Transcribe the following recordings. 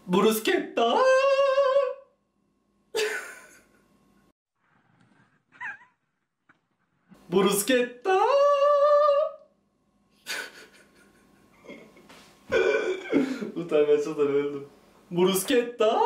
Bruschetta. Bruschetta. Utangaçlıktan öldüm. Bruschetta.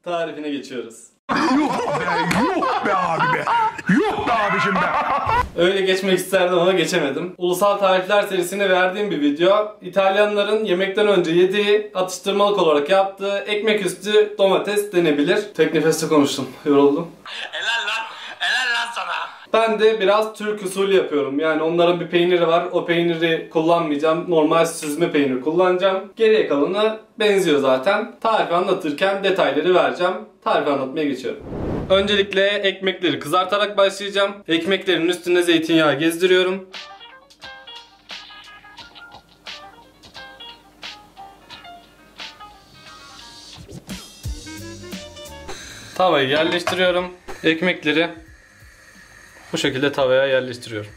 Tarifine geçiyoruz. Yuh be abi be. Yuh be abicim be. Öyle geçmek isterdim ama geçemedim. Ulusal Tarifler serisine verdiğim bir video. İtalyanların yemekten önce yediği, atıştırmalık olarak yaptığı ekmek üstü domates denebilir. Tek nefeste konuştum. Yoruldum. Helal lan. Helal lan sana. Ben de biraz Türk usulü yapıyorum. Yani onların bir peyniri var. O peyniri kullanmayacağım. Normal süzme peynir kullanacağım. Geriye kalanı benziyor zaten. Tarifi anlatırken detayları vereceğim. Tarifi anlatmaya geçiyorum. Öncelikle ekmekleri kızartarak başlayacağım. Ekmeklerin üstüne zeytinyağı gezdiriyorum. Tavayı yerleştiriyorum. Ekmekleri bu şekilde tavaya yerleştiriyorum.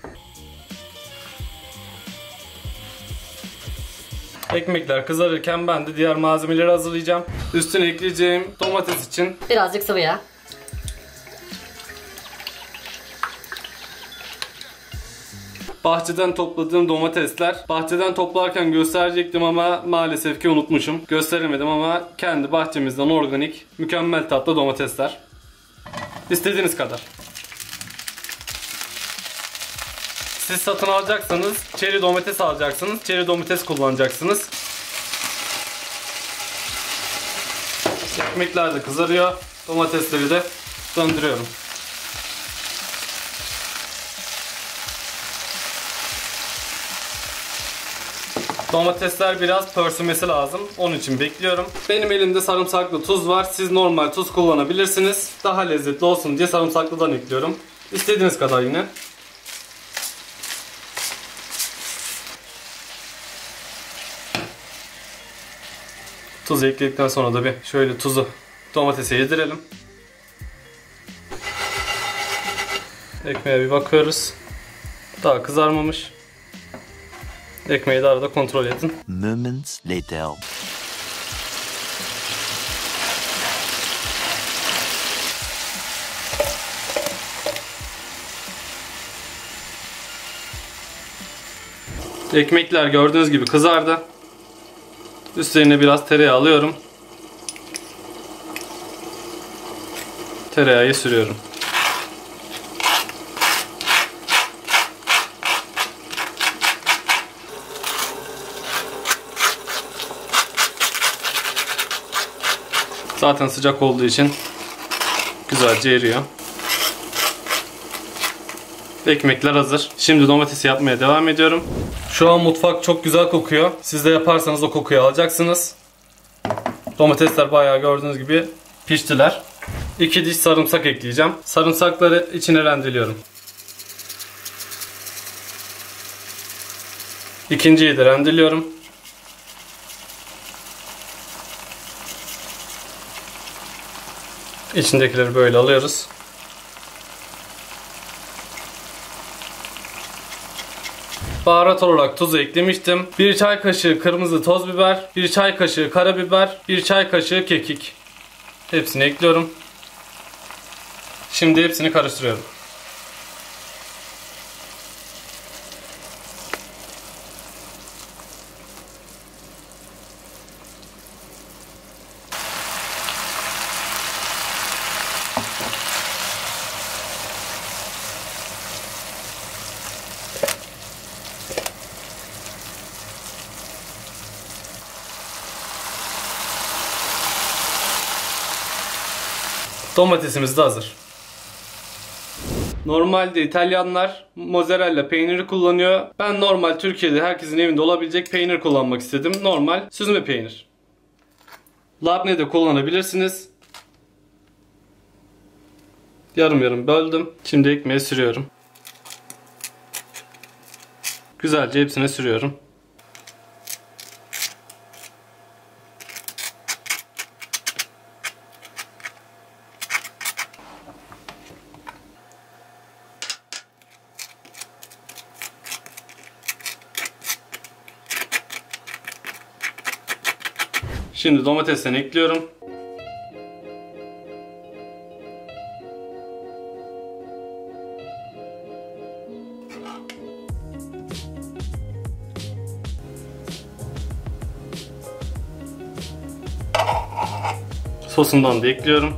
Ekmekler kızarırken ben de diğer malzemeleri hazırlayacağım. Üstüne ekleyeceğim domates için birazcık sıvı yağ. bahçeden topladığım domatesler. Bahçeden toplarken gösterecektim ama maalesef ki unutmuşum. Gösteremedim ama kendi bahçemizden organik, mükemmel tatlı domatesler. İstediğiniz kadar. Siz satın alacaksanız çeri domates alacaksınız. Çeri domates kullanacaksınız. Ekmekler de kızarıyor. Domatesleri de döndürüyorum. Domatesler biraz pörsümesi lazım. Onun için bekliyorum. Benim elimde sarımsaklı tuz var. Siz normal tuz kullanabilirsiniz. Daha lezzetli olsun diye sarımsaklıdan ekliyorum. İstediğiniz kadar yine. Tuzu ekledikten sonra da bir şöyle tuzu domatese yedirelim. Ekmeğe bir bakıyoruz. Daha kızarmamış. Ekmeği de arada kontrol edin. Moments later. Ekmekler gördüğünüz gibi kızardı. Üstlerine biraz tereyağı alıyorum. Tereyağı sürüyorum. Zaten sıcak olduğu için güzelce eriyor. Ekmekler hazır. Şimdi domatesi yapmaya devam ediyorum. Şu an mutfak çok güzel kokuyor. Siz de yaparsanız o kokuyu alacaksınız. Domatesler bayağı gördüğünüz gibi piştiler. 2 diş sarımsak ekleyeceğim. Sarımsakları içine rendeliyorum. İkinciyi de rendeliyorum. İçindekileri böyle alıyoruz. Baharat olarak tuzu eklemiştim. 1 çay kaşığı kırmızı toz biber, 1 çay kaşığı karabiber, 1 çay kaşığı kekik. Hepsini ekliyorum. Şimdi hepsini karıştırıyorum. Domatesimiz de hazır. Normalde İtalyanlar mozzarella peyniri kullanıyor. Ben normal Türkiye'de herkesin evinde olabilecek peynir kullanmak istedim. Normal süzme peynir. Labne de kullanabilirsiniz. Yarım yarım böldüm. Şimdi ekmeğe sürüyorum. Güzelce hepsine sürüyorum. Şimdi domateslerini ekliyorum. Sosundan da ekliyorum.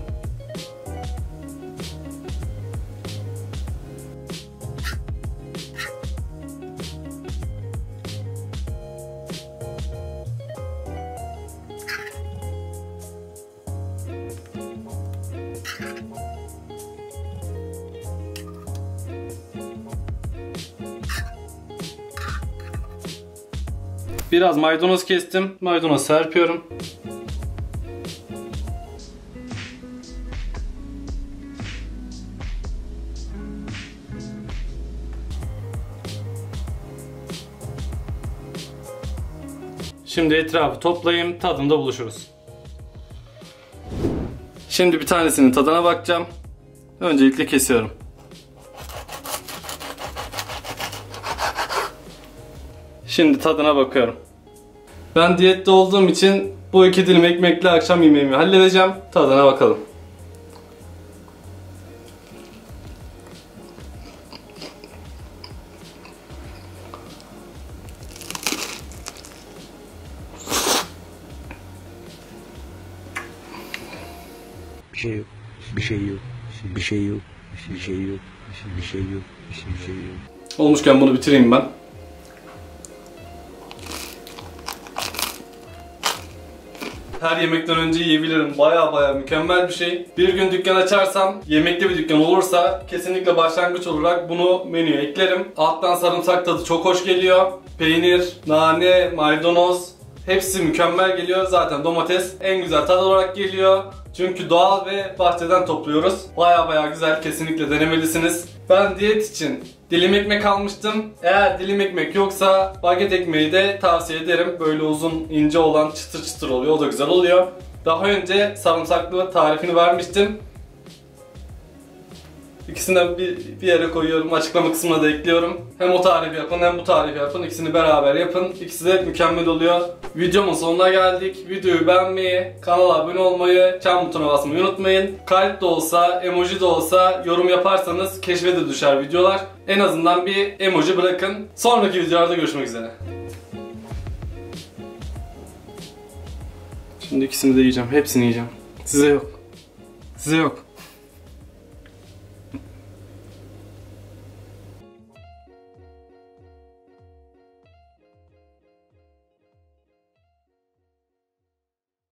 Biraz maydanoz kestim. Maydanoz serpiyorum. Şimdi etrafı toplayayım, tadında buluşuruz. Şimdi bir tanesinin tadına bakacağım. Öncelikle kesiyorum. Şimdi tadına bakıyorum. Ben diyette olduğum için bu 2 dilim ekmekle akşam yemeğimi halledeceğim. Tadına bakalım. Bir şey yok. Bir şey yok. Bir şey yok. Bir şey yok. Bir şey yok. Bir şey yok. Olmuşken bunu bitireyim ben. Her yemekten önce yiyebilirim. Baya mükemmel bir şey. Bir gün dükkan açarsam, yemekli bir dükkan olursa kesinlikle başlangıç olarak bunu menüye eklerim. Alttan sarımsak tadı çok hoş geliyor. Peynir, nane, maydanoz hepsi mükemmel geliyor. Zaten domates en güzel tad olarak geliyor. Çünkü doğal ve bahçeden topluyoruz. Baya güzel, kesinlikle denemelisiniz. Ben diyet için dilim ekmek almıştım. Eğer dilim ekmek yoksa baget ekmeği de tavsiye ederim. Böyle uzun, ince olan, çıtır çıtır oluyor. O da güzel oluyor. Daha önce sarımsaklı tarifini vermiştim. İkisinden bir yere koyuyorum. Açıklama kısmına da ekliyorum. Hem o tarifi yapın hem bu tarifi yapın. İkisini beraber yapın. İkisi de mükemmel oluyor. Videomun sonuna geldik. Videoyu beğenmeyi, kanala abone olmayı, çan butonuna basmayı unutmayın. Kalp de olsa, emoji de olsa yorum yaparsanız keşfe de düşer videolar. En azından bir emoji bırakın. Sonraki videolarda görüşmek üzere. Şimdi ikisini de yiyeceğim. Hepsini yiyeceğim. Size yok. Size yok.